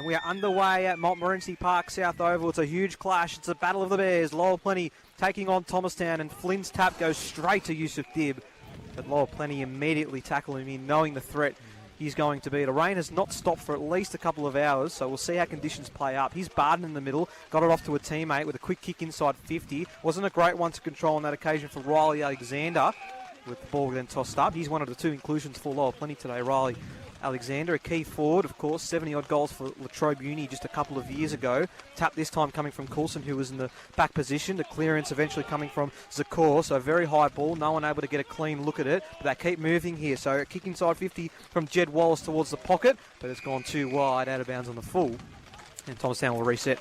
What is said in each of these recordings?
And we are underway at Montmorency Park South Oval. It's a huge clash. It's a battle of the Bears. Lower Plenty taking on Thomastown, and Flynn's tap goes straight to Yusuf Dib. But Lower Plenty immediately tackle him in, knowing the threat he's going to be. The rain has not stopped for at least a couple of hours, so we'll see how conditions play up. He's Barden in the middle, got it off to a teammate with a quick kick inside 50. Wasn't a great one to control on that occasion for Riley Alexander, with the ball then tossed up. He's one of the two inclusions for Lower Plenty today, Riley Alexander, a key forward, of course, 70-odd goals for Latrobe Uni just a couple of years ago. Tap this time coming from Coulson, who was in the back position. The clearance eventually coming from Zakor, so a very high ball. No one able to get a clean look at it, but they keep moving here. So a kick inside 50 from Jed Wallace towards the pocket, but it's gone too wide, out of bounds on the full. And Thomastown will reset.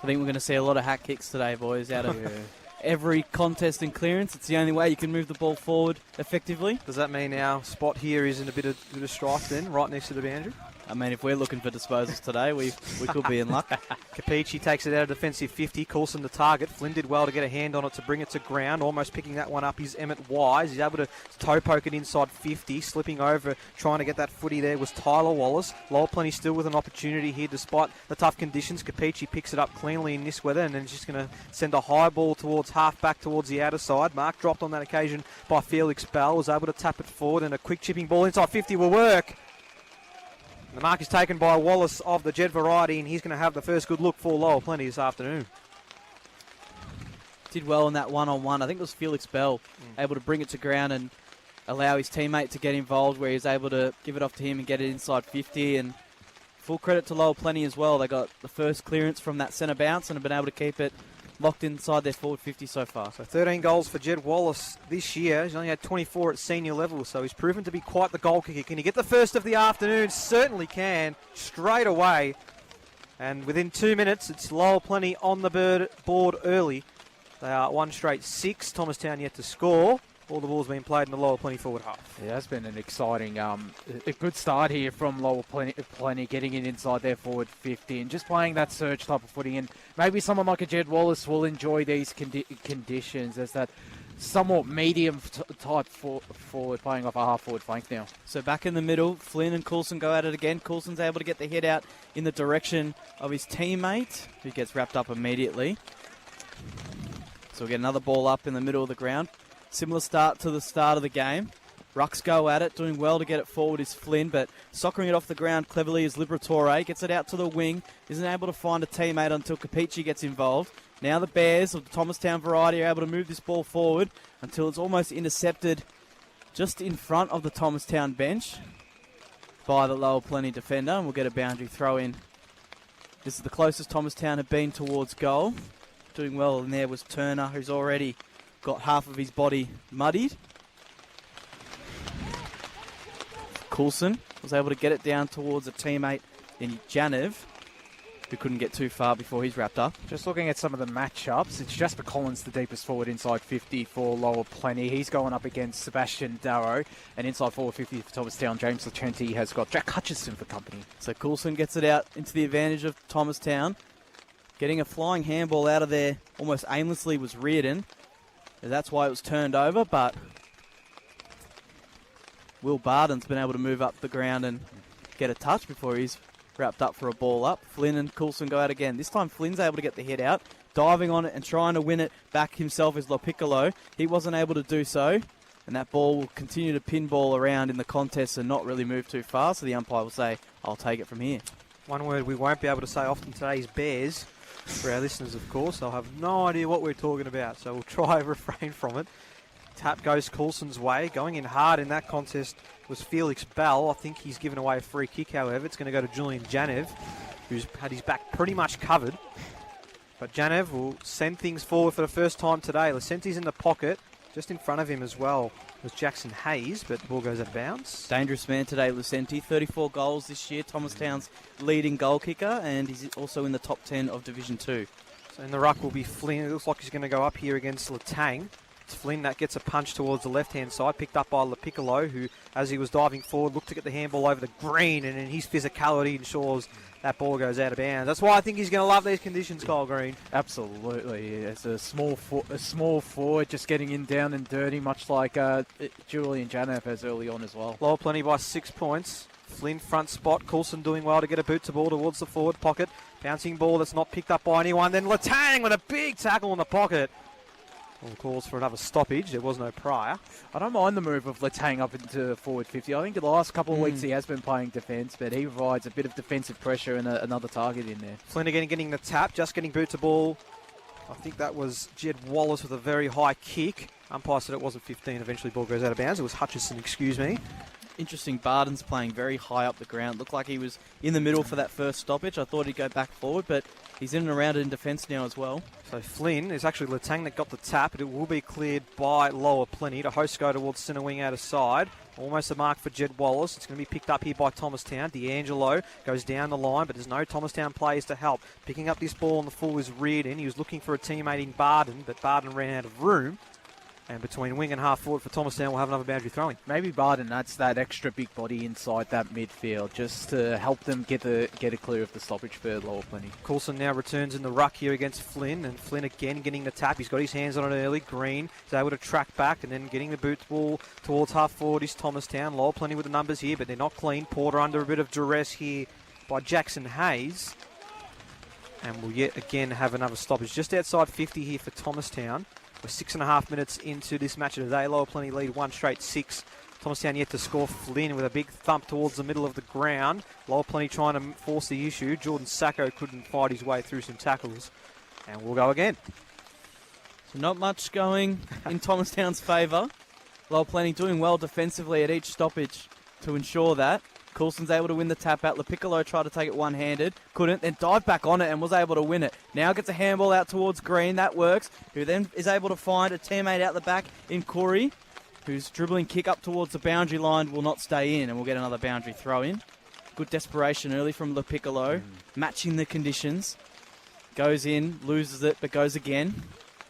I think we're going to see a lot of hat kicks today, boys, out of every contest and clearance. It's the only way you can move the ball forward effectively. Does that mean our spot here is in a bit of strife then, right next to the boundary? I mean, if we're looking for disposals today, we could be in luck. Capici takes it out of defensive 50. Coulson the target. Flynn did well to get a hand on it to bring it to ground. Almost picking that one up is Emmett Wise. He's able to toe poke it inside 50. Slipping over, trying to get that footy there was Tyler Wallace. Lower Plenty still with an opportunity here despite the tough conditions. Capici picks it up cleanly in this weather and then just going to send a high ball towards half back towards the outer side. Mark dropped on that occasion by Felix Bell. Was able to tap it forward and a quick chipping ball inside 50 will work. The mark is taken by Wallace of the Jed variety, and he's going to have the first good look for Lower Plenty this afternoon. Did well in that one-on-one. I think it was Felix Bell able to bring it to ground and allow his teammate to get involved, where he was able to give it off to him and get it inside 50. And full credit to Lower Plenty as well. They got the first clearance from that centre bounce and have been able to keep it locked inside their forward 50 so far. So 13 goals for Jed Wallace this year. He's only had 24 at senior level, so he's proven to be quite the goal kicker. Can he get the first of the afternoon? Certainly can, straight away. And within 2 minutes, it's Lower Plenty on the board early. They are 1 straight 6. Thomastown yet to score. All the balls being played in the Lower Plenty forward half. Yeah, it's been an exciting, a good start here from Lower Plenty, getting it inside their forward 50 and just playing that surge type of footing. And maybe someone like a Jed Wallace will enjoy these conditions as that somewhat medium type forward playing off a half forward flank now. So back in the middle, Flynn and Coulson go at it again. Coulson's able to get the hit out in the direction of his teammate, who gets wrapped up immediately. So we'll get another ball up in the middle of the ground. Similar start to the start of the game. Rucks go at it. Doing well to get it forward is Flynn, but soccering it off the ground cleverly is Liberatore. Gets it out to the wing. Isn't able to find a teammate until Capici gets involved. Now the Bears of the Thomastown variety are able to move this ball forward until it's almost intercepted just in front of the Thomastown bench by the Lower Plenty defender, and we'll get a boundary throw in. This is the closest Thomastown have been towards goal. Doing well in there was Turner, who's already got half of his body muddied. Coulson was able to get it down towards a teammate in Janev, who couldn't get too far before he's wrapped up. Just looking at some of the matchups, it's Jasper Collins, the deepest forward inside 50 for Lower Plenty. He's going up against Sebastian Darrow, and inside forward 50 for Thomastown. James Lachenti has got Jack Hutchison for company. So Coulson gets it out into the advantage of Thomastown. Getting a flying handball out of there almost aimlessly was Reardon. That's why it was turned over, but Will Barden's been able to move up the ground and get a touch before he's wrapped up for a ball up. Flynn and Coulson go out again. This time Flynn's able to get the hit out, diving on it and trying to win it back himself is Lopiccolo. He wasn't able to do so, and that ball will continue to pinball around in the contest and not really move too far, so the umpire will say, I'll take it from here. One word we won't be able to say often today is Bears. For our listeners, of course, they'll have no idea what we're talking about, so we'll try to refrain from it. Tap goes Coulson's way. Going in hard in that contest was Felix Bell. I think he's given away a free kick, however. It's going to go to Julian Janev, who's had his back pretty much covered. But Janev will send things forward for the first time today. Licenti's in the pocket. Just in front of him as well was Jackson Hayes, but the ball goes out of bounds. Dangerous man today, Lucenti. 34 goals this year. Thomastown's leading goal kicker, and he's also in the top 10 of Division 2. So in the ruck will be Flynn. It looks like he's going to go up here against Latang. It's Flynn that gets a punch towards the left-hand side, picked up by Lopiccolo, who, as he was diving forward, looked to get the handball over the green, and in his physicality ensures that ball goes out of bounds. That's why I think he's going to love these conditions, Kyle Green. Absolutely. It's a small forward just getting in down and dirty, much like Julian Janev has early on as well. Lower Plenty by 6 points. Flynn front spot. Coulson doing well to get a boot to ball towards the forward pocket. Bouncing ball that's not picked up by anyone. Then Letang with a big tackle in the pocket. All calls for another stoppage. There was no prior. I don't mind the move of Letang up into forward 50. I think the last couple of weeks he has been playing defence, but he provides a bit of defensive pressure and another target in there. Flynn again getting the tap, just getting boot to ball. I think that was Jed Wallace with a very high kick. Umpire said it wasn't 15. Eventually ball goes out of bounds. It was Hutchison, excuse me. Interesting, Barden's playing very high up the ground. Looked like he was in the middle for that first stoppage. I thought he'd go back forward, but he's in and around it in defence now as well. So Flynn is actually Letang that got the tap, but it will be cleared by Lower Plenty. To host go towards centre wing out of side. Almost a mark for Jed Wallace. It's going to be picked up here by Thomastown. D'Angelo goes down the line, but there's no Thomastown players to help. Picking up this ball on the full is Reardon. He was looking for a teammate in Barden, but Barden ran out of room. And between wing and half forward for Thomastown, we'll have another boundary throwing. Maybe Barden adds that extra big body inside that midfield just to help them get it clear of the stoppage for Lower Plenty. Coulson now returns in the ruck here against Flynn, and Flynn again getting the tap. He's got his hands on it early. Green is able to track back, and then getting the boot ball towards half forward is Thomastown. Lower Plenty with the numbers here, but they're not clean. Porter under a bit of duress here by Jackson Hayes. And we'll yet again have another stoppage just outside 50 here for Thomastown. We're 6.5 minutes into this match of the day. Lower Plenty lead 1 straight 6. Thomastown yet to score. Flynn with a big thump towards the middle of the ground. Lower Plenty trying to force the issue. Jordan Sacco couldn't fight his way through some tackles. And we'll go again. So not much going in Thomastown's favour. Lower Plenty doing well defensively at each stoppage to ensure that. Coulson's able to win the tap out. LaPiccolo tried to take it one-handed. Couldn't. Then dived back on it and was able to win it. Now gets a handball out towards Green. That works. Who then is able to find a teammate out the back in Corey, whose dribbling kick up towards the boundary line will not stay in, and we'll get another boundary throw in. Good desperation early from LaPiccolo. Matching the conditions. Goes in, loses it, but goes again.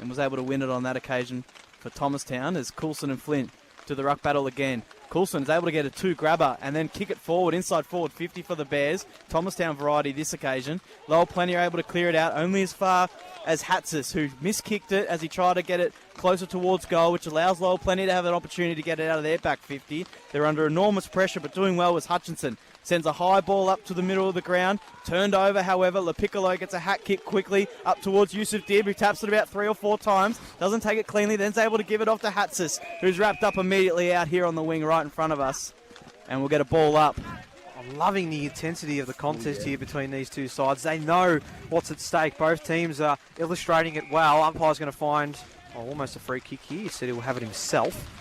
And was able to win it on that occasion for Thomastown as Coulson and Flint to the ruck battle again. Coulson is able to get a 2-grabber and then kick it forward, inside forward 50 for the Bears. Thomastown variety this occasion. Lower Plenty are able to clear it out only as far as Hatsis, who miskicked it as he tried to get it closer towards goal, which allows Lower Plenty to have an opportunity to get it out of their back 50. They're under enormous pressure, but doing well was Hutchinson. Sends a high ball up to the middle of the ground. Turned over, however. LaPiccolo gets a hat kick quickly up towards Yusuf Dib, who taps it about 3 or 4 times. Doesn't take it cleanly, then's able to give it off to Hatsis, who's wrapped up immediately out here on the wing right in front of us. And we'll get a ball up. I'm loving the intensity of the contest here between these two sides. They know what's at stake. Both teams are illustrating it well. Umpire's going to find almost a free kick here. He said he'll have it himself.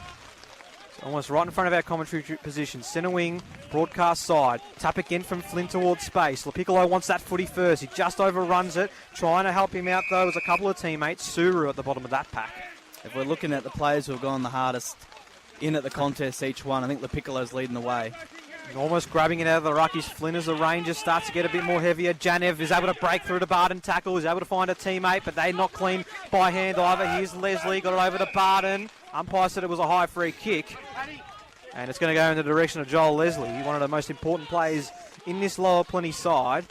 Almost right in front of our commentary position. Centre wing, broadcast side. Tap again from Flynn towards space. LaPiccolo wants that footy first. He just overruns it. Trying to help him out, though, was a couple of teammates. Suru at the bottom of that pack. If we're looking at the players who have gone the hardest in at the contest, each one, I think LaPiccolo's leading the way. And almost grabbing it out of the ruck is Flynn as the Rangers starts to get a bit more heavier. Janev is able to break through to Barden tackle. He's able to find a teammate, but they're not clean by hand either. Here's Leslie, got it over to Barden. Umpire said it was a high free kick. And it's going to go in the direction of Joel Leslie, one of the most important players in this Lower Plenty side.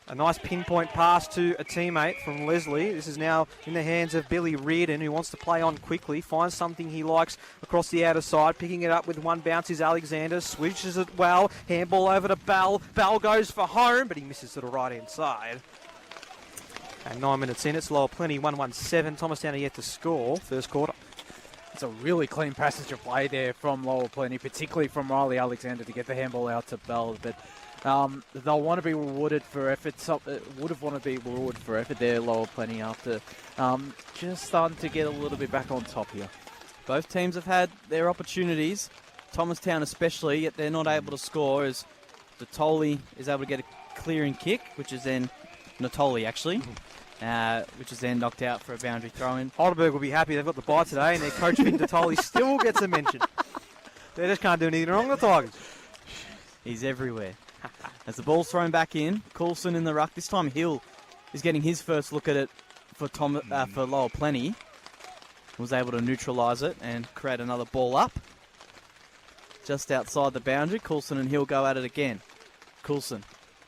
A nice pinpoint pass to a teammate from Leslie. This is now in the hands of Billy Reardon, who wants to play on quickly, finds something he likes across the outer side. Picking it up with one bounce is Alexander, switches it well, handball over to Bell. Bell goes for home, but he misses to the right-hand side. And 9 minutes in, it's Lower Plenty, 1-1-7. Thomastown are yet to score, first quarter. It's a really clean passage of play there from Lower Plenty, particularly from Riley Alexander to get the handball out to Bell. But they'll want to be rewarded for effort. Would have wanted to be rewarded for effort there, Lower Plenty, after just starting to get a little bit back on top here. Both teams have had their opportunities, Thomastown especially, yet they're not able to score as Natoli is able to get a clearing kick, which is then Natoli actually. Which is then knocked out for a boundary throw-in. Heidelberg will be happy they've got the bye today, and their coach Vin Natoli still gets a mention. They just can't do anything wrong, the Tigers. He's everywhere. As the ball's thrown back in, Coulson in the ruck. This time Hill is getting his first look at it for Lower Plenty. Was able to neutralise it and create another ball up. Just outside the boundary, Coulson and Hill go at it again. Coulson,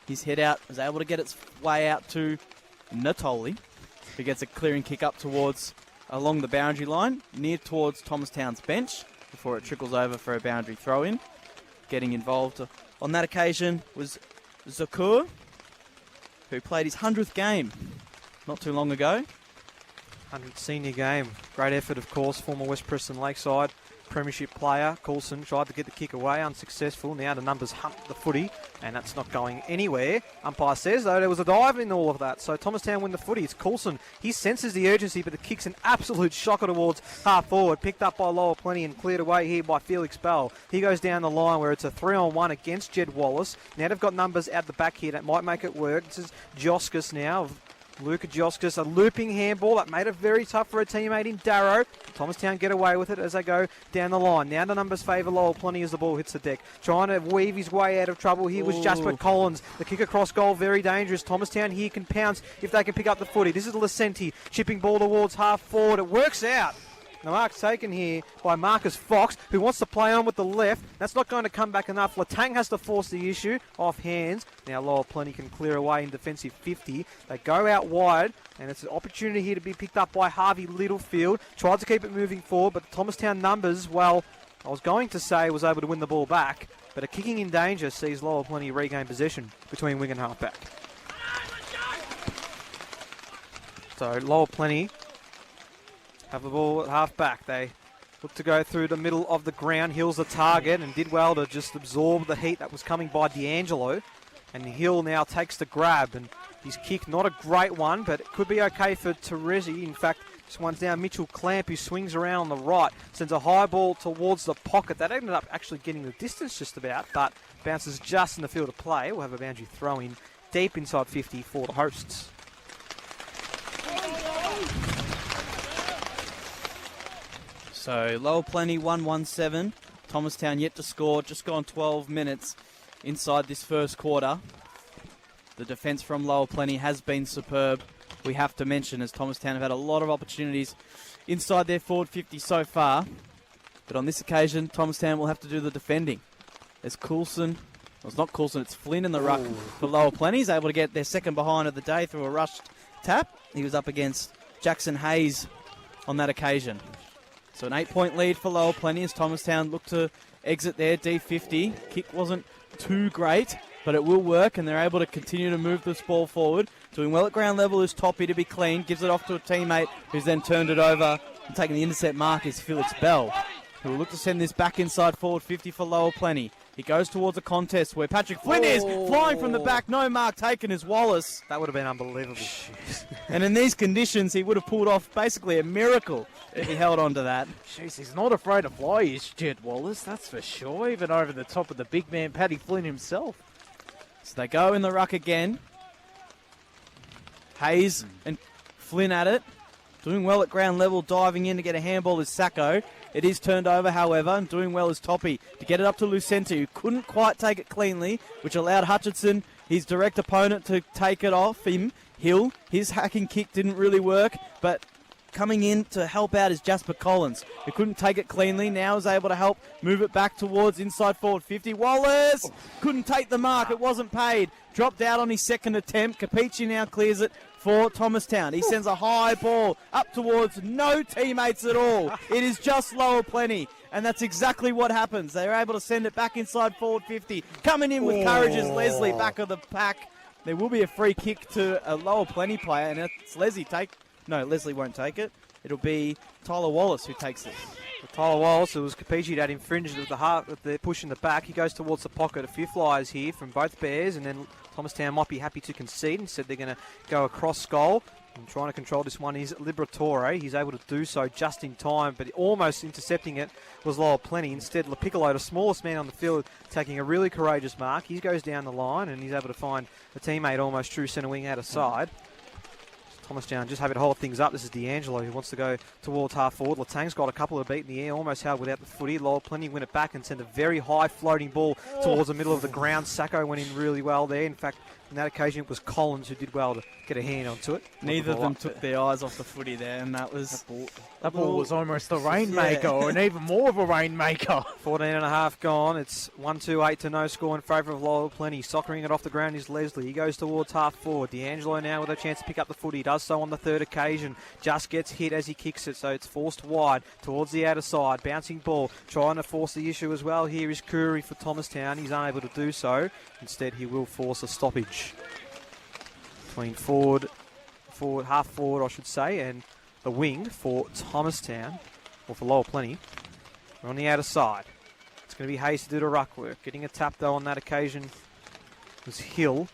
his head out, is able to get its way out to Natoli, who gets a clearing kick up along the boundary line, near towards Thomastown's bench, before it trickles over for a boundary throw-in. Getting involved on that occasion was Zakur, who played his 100th game not too long ago. 100th senior game. Great effort, of course. Former West Preston Lakeside premiership player Coulson tried to get the kick away, unsuccessful. Now the numbers hunt the footy, and that's not going anywhere. Umpire says, though, there was a dive in all of that. So Thomastown win the footy. It's Coulson. He senses the urgency, but the kick's an absolute shocker towards half forward. Picked up by Lower Plenty and cleared away here by Felix Bell. He goes down the line where it's a 3-on-1 against Jed Wallace. Now they've got numbers out the back here that might make it work. This is Joskus now. Luka Joskus, a looping handball that made it very tough for a teammate in Darrow. Thomastown get away with it as they go down the line. Now the numbers favour Lowell Plenty as the ball hits the deck. Trying to weave his way out of trouble here was Jasper Collins. The kick across goal, very dangerous. Thomastown here can pounce if they can pick up the footy. This is Licenti, chipping ball towards half forward. It works out. The mark's taken here by Marcus Fox, who wants to play on with the left. That's not going to come back enough. Latang has to force the issue off hands. Now Lowell Plenty can clear away in defensive 50. They go out wide, and it's an opportunity here to be picked up by Harvey Littlefield. Tried to keep it moving forward, but the Thomastown numbers, well, I was going to say was able to win the ball back, but a kicking in danger sees Lowell Plenty regain possession between wing and halfback. So Lowell Plenty have the ball at half back. They look to go through the middle of the ground. Hill's the target and did well to just absorb the heat that was coming by D'Angelo. And Hill now takes the grab, and his kick, not a great one, but it could be okay for Terezi. In fact, this one's now Mitchell Clamp, who swings around on the right, sends a high ball towards the pocket. That ended up actually getting the distance just about, but bounces just in the field of play. We'll have a boundary throw in deep inside 50 for the hosts. So Lowell Plenty 1-1-7. Thomastown yet to score. Just gone 12 minutes inside this first quarter. The defence from Lowell Plenty has been superb. We have to mention, as Thomastown have had a lot of opportunities inside their forward 50 so far. But on this occasion, Thomastown will have to do the defending. As Coulson, well, it's not Coulson, it's Flynn in the ruck for Lowell Plenty. He's able to get their second behind of the day through a rushed tap. He was up against Jackson Hayes on that occasion. So an 8-point lead for Lowell Plenty as Thomastown look to exit their D50. Kick wasn't too great, but it will work, and they're able to continue to move this ball forward. Doing well at ground level is Toppy to be clean. Gives it off to a teammate who's then turned it over. And taking the intercept mark is Felix Bell, who will look to send this back inside forward 50 for Lowell Plenty. He goes towards a contest where Patrick Flynn is flying from the back. No mark taken is Wallace. That would have been unbelievable. And in these conditions, he would have pulled off basically a miracle if he held on to that. Jeez, he's not afraid to fly, is Jed Wallace, that's for sure. Even over the top of the big man, Paddy Flynn himself. So they go in the ruck again. Hayes and Flynn at it. Doing well at ground level, diving in to get a handball is Sacco. It is turned over, however, and doing well is Toppy to get it up to Lucenti, who couldn't quite take it cleanly, which allowed Hutchinson, his direct opponent, to take it off him. Hill, his hacking kick didn't really work, but coming in to help out is Jasper Collins, who couldn't take it cleanly, now is able to help move it back towards inside forward 50. Wallace couldn't take the mark, it wasn't paid. Dropped out on his second attempt. Capici now clears it for Thomastown. He sends a high ball up towards no teammates at all. It is just Lowell Plenty, and that's exactly what happens. They're able to send it back inside forward 50. Coming in with courage is Leslie, back of the pack. There will be a free kick to a Lowell Plenty player, and it's Leslie Leslie won't take it. It'll be Tyler Wallace who takes it. Tyler Wallace, it was Capici that infringed with the heart with the push in the back. He goes towards the pocket. A few flyers here from both Bears, and then Thomastown might be happy to concede. Instead, they're going to go across goal. And trying to control this one is Liberatore. He's able to do so just in time, but almost intercepting it was Lowell Plenty. Instead, LaPiccolo, the smallest man on the field, taking a really courageous mark. He goes down the line, and he's able to find a teammate almost true centre wing out of side. Thomastown just happy to hold things up. This is D'Angelo who wants to go towards half forward. Latang's got a couple of beat in the air, almost held without the footy. Lowell Plenty win it back and send a very high floating ball towards the middle of the ground. Sacco went in really well there. In fact, On that occasion, it was Collins who did well to get a hand onto it. Neither of them took their eyes off the footy there, and that was... That ball was almost a rainmaker, or an even more of a rainmaker. 14.5 gone. It's 1-2-8 to no score in favour of Loyal Plenty. Soccering it off the ground is Leslie. He goes towards half forward. D'Angelo now with a chance to pick up the footy. He does so on the third occasion. Just gets hit as he kicks it, so it's forced wide towards the outer side. Bouncing ball. Trying to force the issue as well. Here is Curry for Thomastown. He's unable to do so. Instead, he will force a stoppage. Between half forward, I should say, and the wing for Thomastown, or for Lower Plenty. We're on the outer side. It's going to be Hayes to do the ruck work. Getting a tap, though, on that occasion was Hill.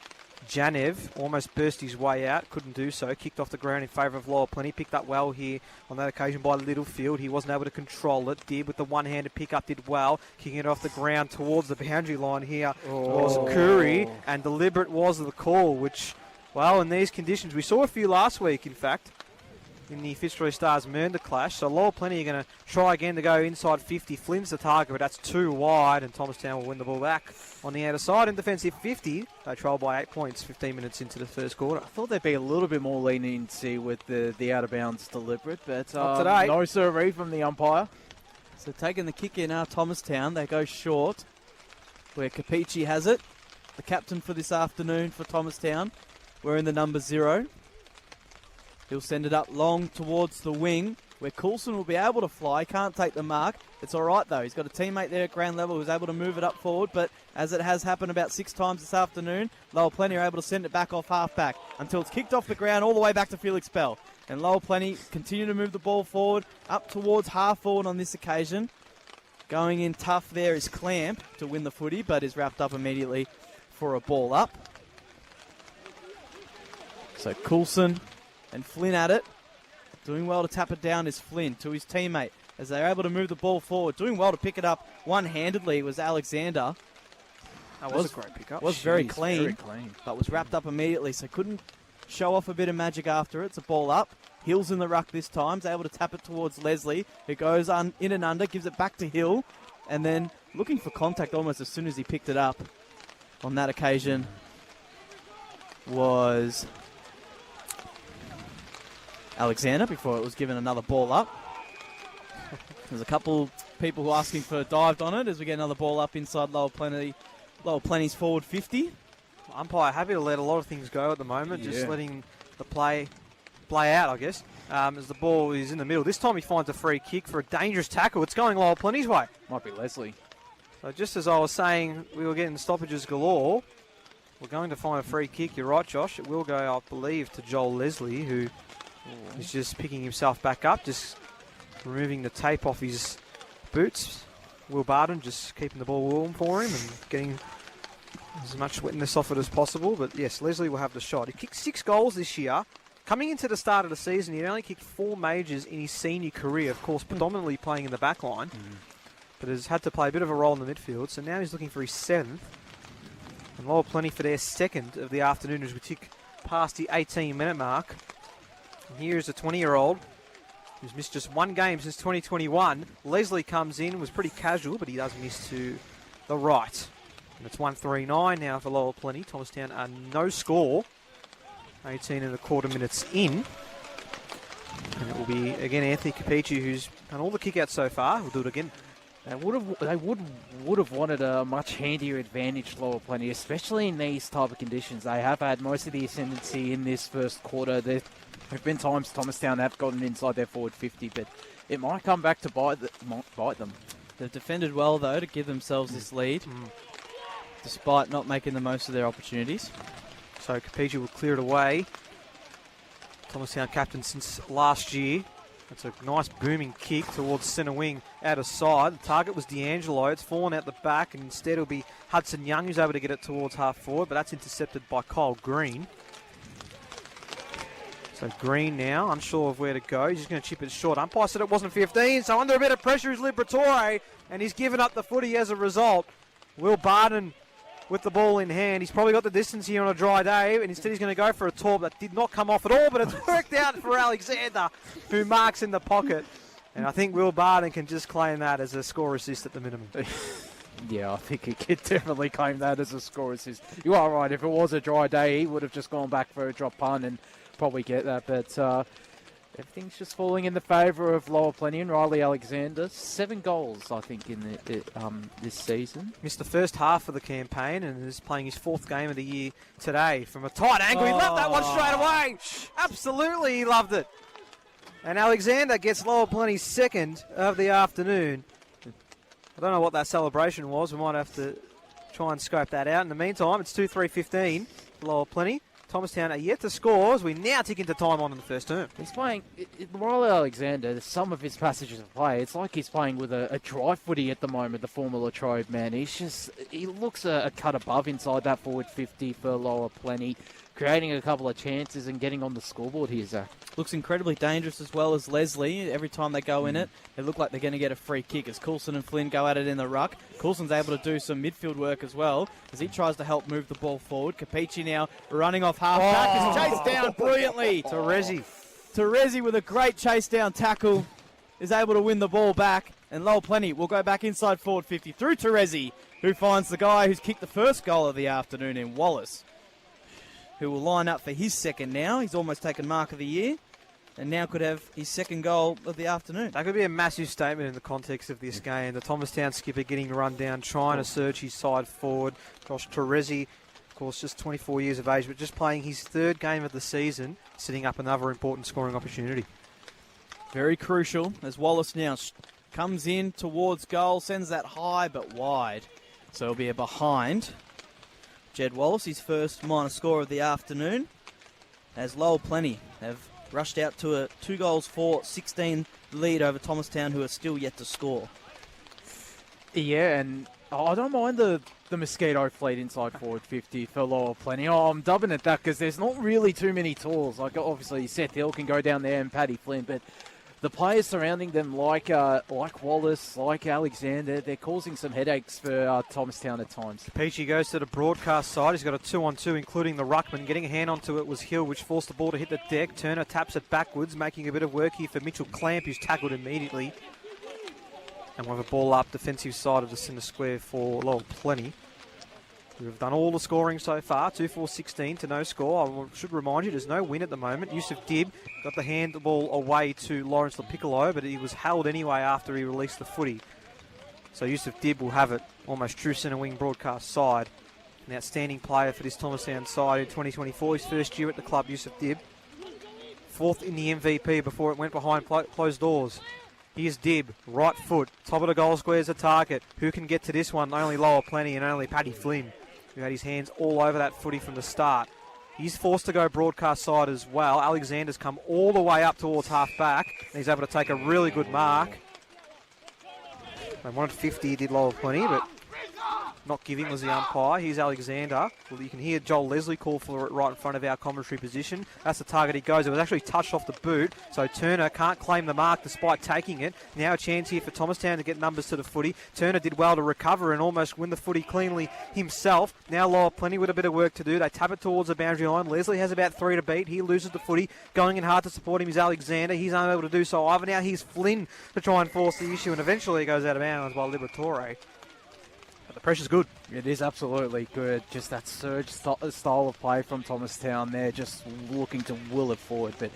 Janev almost burst his way out, couldn't do so. Kicked off the ground in favour of Lower Plenty. Picked up well here on that occasion by Littlefield. He wasn't able to control it. Did with the one-handed pick up, did well. Kicking it off the ground towards the boundary line here was Curry, and deliberate was the call, which... Well, in these conditions, we saw a few last week, in fact, in the Fitzroy Stars Mernda clash. So Lower Plenty are going to try again to go inside 50. Flynn's the target, but that's too wide, and Thomastown will win the ball back on the outer side. In defensive 50, they trail by 8 points 15 minutes into the first quarter. I thought there'd be a little bit more leniency with the out-of-bounds deliberate, but Not today. No siree from the umpire. So taking the kick in Thomastown, they go short, where Capici has it. The captain for this afternoon for Thomastown, wearing the number 0. He'll send it up long towards the wing, where Coulson will be able to fly. Can't take the mark. It's all right, though. He's got a teammate there at ground level who's able to move it up forward, but as it has happened about 6 times this afternoon, Lower Plenty are able to send it back off half-back until it's kicked off the ground all the way back to Felix Bell. And Lower Plenty continue to move the ball forward, up towards half-forward on this occasion. Going in tough there is Clamp to win the footy, but is wrapped up immediately for a ball up. So Coulson and Flynn at it. Doing well to tap it down is Flynn to his teammate as they're able to move the ball forward. Doing well to pick it up one-handedly was Alexander. That was a great pickup. Was very clean, but was wrapped up immediately, so couldn't show off a bit of magic after it. It's a ball up. Hill's in the ruck this time. He's able to tap it towards Leslie, who goes in and under, gives it back to Hill, and then looking for contact almost as soon as he picked it up. On that occasion was Alexander before it was given another ball up. There's a couple people who are asking for a dive on it as we get another ball up inside Lower Plenty's forward 50. Umpire happy to let a lot of things go at the moment, just letting the play out, I guess, as the ball is in the middle. This time he finds a free kick for a dangerous tackle. It's going Lower Plenty's way. Might be Leslie. So just as I was saying, we were getting stoppages galore. We're going to find a free kick. You're right, Josh. It will go, I believe, to Joel Leslie, who is just picking himself back up, just removing the tape off his boots. Will Barden just keeping the ball warm for him and getting as much wetness off it as possible. But yes, Leslie will have the shot. He kicked 6 goals this year. Coming into the start of the season, he only kicked 4 majors in his senior career, of course, predominantly playing in the back line, but has had to play a bit of a role in the midfield. So now he's looking for his 7th. And Lower Plenty for their 2nd of the afternoon as we tick past the 18-minute mark. And here is a 20-year-old who's missed just 1 game since 2021. Leslie comes in, was pretty casual, but he does miss to the right. And it's 1-3-9 now for Lower Plenty. Thomastown are no score. 18.25 minutes in. And it will be, again, Anthony Capici, who's done all the kick-outs so far. We'll do it again. They would have wanted a much handier advantage, Lower Plenty, especially in these type of conditions. They have had most of the ascendancy in this first quarter. There have been times Thomastown have gotten inside their forward 50, but it might come back to bite them. They've defended well, though, to give themselves this lead, despite not making the most of their opportunities. So Capici will clear it away. Thomastown captain since last year. That's a nice booming kick towards centre wing out of side. The target was D'Angelo. It's fallen out the back, and instead it'll be Hudson Young who's able to get it towards half forward, but that's intercepted by Kyle Green. So Green now, unsure of where to go. He's just going to chip it short. Umpire said it wasn't 15, so under a bit of pressure is Liberatore, and he's given up the footy as a result. Will Barden with the ball in hand. He's probably got the distance here on a dry day, and instead he's going to go for a torp that did not come off at all, but it's worked out for Alexander, who marks in the pocket. And I think Will Barden can just claim that as a score assist at the minimum. Yeah, I think he could definitely claim that as a score assist. You are right. If it was a dry day, he would have just gone back for a drop punt and probably get that. But everything's just falling in the favour of Lower Plenty and Riley Alexander. 7 goals, I think, in this season. Missed the first half of the campaign and is playing his 4th game of the year today from a tight angle. He loved that one straight away. Absolutely, he loved it. And Alexander gets Lower Plenty's 2nd of the afternoon. I don't know what that celebration was. We might have to try and scope that out. In the meantime, it's 2-3-15 for Lower Plenty. Thomastown are yet to score as we now tick into time on in the first term. He's playing, Riley Alexander, some of his passages of play, it's like he's playing with a dry footy at the moment, the former Latrobe man. He looks a cut above inside that forward 50 for Lower Plenty, creating a couple of chances and getting on the scoreboard here, Zach. Looks incredibly dangerous as well as Leslie. Every time they go in it, they look like they're going to get a free kick as Coulson and Flynn go at it in the ruck. Coulson's able to do some midfield work as well as he tries to help move the ball forward. Capici now running off half-back is chased down brilliantly. Terezi with a great chase down tackle is able to win the ball back. And Lower Plenty will go back inside forward 50 through Terezi, who finds the guy who's kicked the first goal of the afternoon in Wallace, who will line up for his 2nd now. He's almost taken mark of the year and now could have his 2nd goal of the afternoon. That could be a massive statement in the context of this game. The Thomastown skipper getting run down, trying to surge his side forward. Josh Terezi, of course, just 24 years of age, but just playing his 3rd game of the season, setting up another important scoring opportunity. Very crucial as Wallace now comes in towards goal, sends that high but wide. So it'll be a behind. Jed Wallace, his first minor score of the afternoon, as Lower Plenty have rushed out to a 2-4-16 lead over Thomastown, who are still yet to score. Yeah, and I don't mind the Mosquito fleet inside forward 50 for Lower Plenty. I'm dubbing it that because there's not really too many tools. Like, obviously, Seth Hill can go down there and Paddy Flynn, but the players surrounding them, like Wallace, like Alexander, they're causing some headaches for Thomastown at times. Peachy goes to the broadcast side. He's got a 2-on-2, including the ruckman. Getting a hand onto it was Hill, which forced the ball to hit the deck. Turner taps it backwards, making a bit of work here for Mitchell Clamp, who's tackled immediately. And we'll have a ball up defensive side of the centre square for Lower Plenty. We've done all the scoring so far, 2-4-16 to no score. I should remind you, there's no win at the moment. Yusuf Dib got the handball away to Lawrence LaPiccolo, but he was held anyway after he released the footy. So Yusuf Dib will have it, almost true centre wing broadcast side. An outstanding player for this Thomastown side in 2024. His first year at the club, Yusuf Dib. 4th in the MVP before it went behind closed doors. Here's Dib, right foot, top of the goal square is a target. Who can get to this one? Only Lower Plenty and only Paddy Flynn, who had his hands all over that footy from the start. He's forced to go broadcast side as well. Alexander's come all the way up towards half back, and he's able to take a really good mark. They wanted 50, did Lower Plenty, but not giving was the umpire. Here's Alexander. Well, you can hear Joel Leslie call for it right in front of our commentary position. That's the target he goes. It was actually touched off the boot, so Turner can't claim the mark despite taking it. Now a chance here for Thomastown to get numbers to the footy. Turner did well to recover and almost win the footy cleanly himself. Now Lower Plenty with a bit of work to do. They tap it towards the boundary line. Leslie has about 3 to beat. He loses the footy. Going in hard to support him is Alexander. He's unable to do so either. Now here's Flynn to try and force the issue, and eventually he goes out of bounds by Liberatore. But the pressure's good. It is absolutely good. Just that surge style of play from Thomastown there, just looking to will it forward. But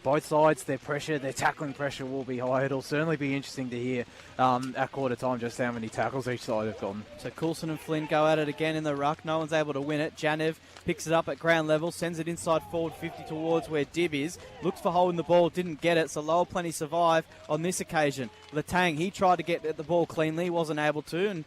both sides, their tackling pressure will be high. It'll certainly be interesting to hear at quarter time just how many tackles each side have gotten. So Coulson and Flynn go at it again in the ruck. No one's able to win it. Janev picks it up at ground level, sends it inside forward 50 towards where Dib is. Looks for holding the ball, didn't get it, so Lower Plenty survive on this occasion. Latang, he tried to get at the ball cleanly, wasn't able to, and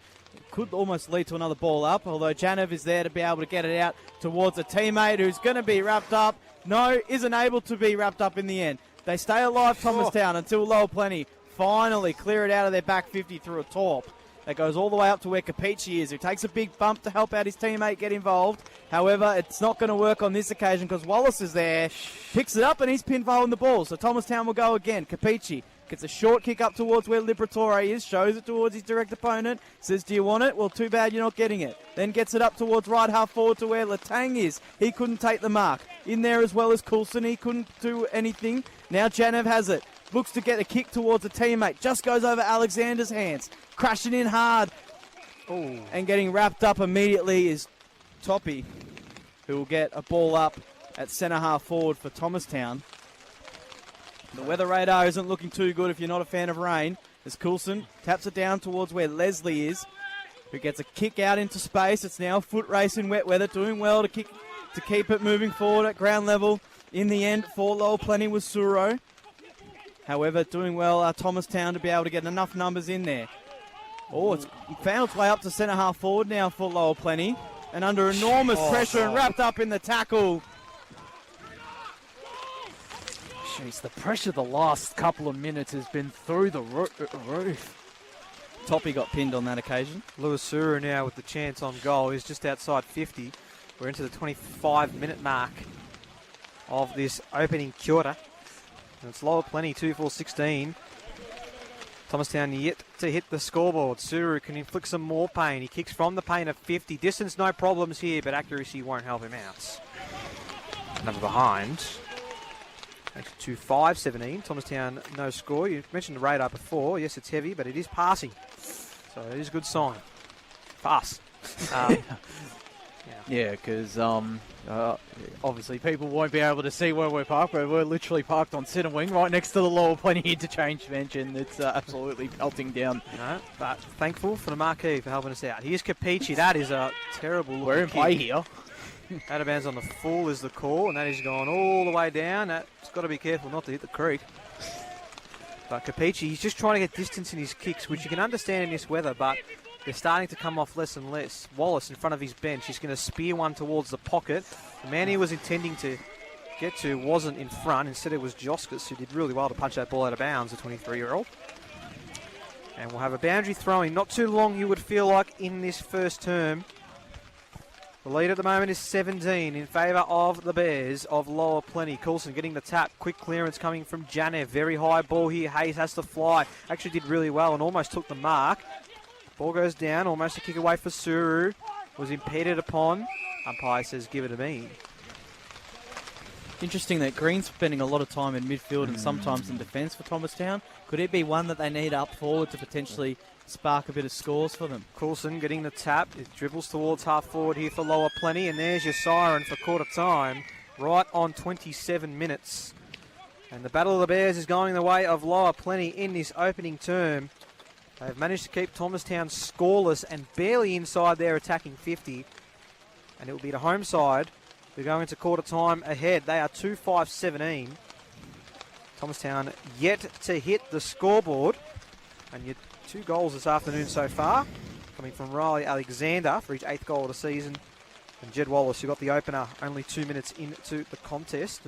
could almost lead to another ball up, although Janev is there to be able to get it out towards a teammate who's going to be wrapped up. No, isn't able to be wrapped up in the end. They stay alive, Thomastown, until Lower Plenty finally clear it out of their back 50 through a torp. That goes all the way up to where Capici is, who takes a big bump to help out his teammate get involved. However, it's not going to work on this occasion because Wallace is there, picks it up, and he's pinballing the ball. So Thomastown will go again. Capici gets a short kick up towards where Liberatore is, shows it towards his direct opponent, says, do you want it? Well, too bad you're not getting it. Then gets it up towards right half forward to where Latang is. He couldn't take the mark. In there as well as Coulson, he couldn't do anything. Now Janev has it. Looks to get a kick towards a teammate. Just goes over Alexander's hands. Crashing in hard. Oh. And getting wrapped up immediately is Toppy, who will get a ball up at centre half forward for Thomastown. The weather radar isn't looking too good if you're not a fan of rain, as Coulson taps it down towards where Leslie is, who gets a kick out into space. It's now a foot race in wet weather, doing well to keep it moving forward at ground level. In the end, for Lowell Plenty was Suro. However, doing well Thomastown to be able to get enough numbers in there. Oh, it's found its way up to centre half forward now for Lowell Plenty, and under enormous pressure and wrapped up in the tackle. Jeez, the pressure the last couple of minutes has been through the roof. Toppy got pinned on that occasion. Lewis Suru now with the chance on goal. He's just outside 50. We're into the 25-minute mark of this opening quarter. And it's Lowell Plenty, 2-4-16. Thomastown yet to hit the scoreboard. Suru can inflict some more pain. He kicks from the paint of 50. Distance, no problems here, but accuracy won't help him out. Number behind. 2-5-17. Thomastown, no score. You mentioned the radar before. Yes, it's heavy, but it is passing. So it is a good sign. Fast. Yeah, because obviously people won't be able to see where we're parked, but we're literally parked on centre wing right next to the Lowell Plenty interchange bench, and it's absolutely pelting down. No, but thankful for the marquee for helping us out. Here's Capici. That is a terrible looking We're in play here. Out of bounds on the full is the call, and that is gone all the way down. That's got to be careful not to hit the creek. But Capici, he's just trying to get distance in his kicks, which you can understand in this weather, but they're starting to come off less and less. Wallace in front of his bench. He's going to spear one towards the pocket. The man he was intending to get to wasn't in front. Instead, it was Joskus, who did really well to punch that ball out of bounds, the 23-year-old. And we'll have a boundary throwing. Not too long, you would feel like, in this first term. The lead at the moment is 17 in favour of the Bears of Lowell Plenty. Coulson getting the tap. Quick clearance coming from Janev. Very high ball here. Hayes has to fly. Actually did really well and almost took the mark. Ball goes down. Almost a kick away for Suru. Was impeded upon. Umpire says, give it to me. Interesting that Green's spending a lot of time in midfield and sometimes in defence for Thomastown. Could it be one that they need up forward to potentially spark a bit of scores for them? Coulson getting the tap. It dribbles towards half forward here for Lowell Plenty. And there's your siren for quarter time. Right on 27 minutes. And the Battle of the Bears is going the way of Lowell Plenty in this opening term. They've managed to keep Thomastown scoreless and barely inside their attacking 50. And it will be the home side. They're going into quarter time ahead. They are 2-5-17. Thomastown yet to hit the scoreboard. And your 2 goals this afternoon so far, coming from Riley Alexander for his 8th goal of the season. And Jed Wallace, who got the opener only 2 minutes into the contest.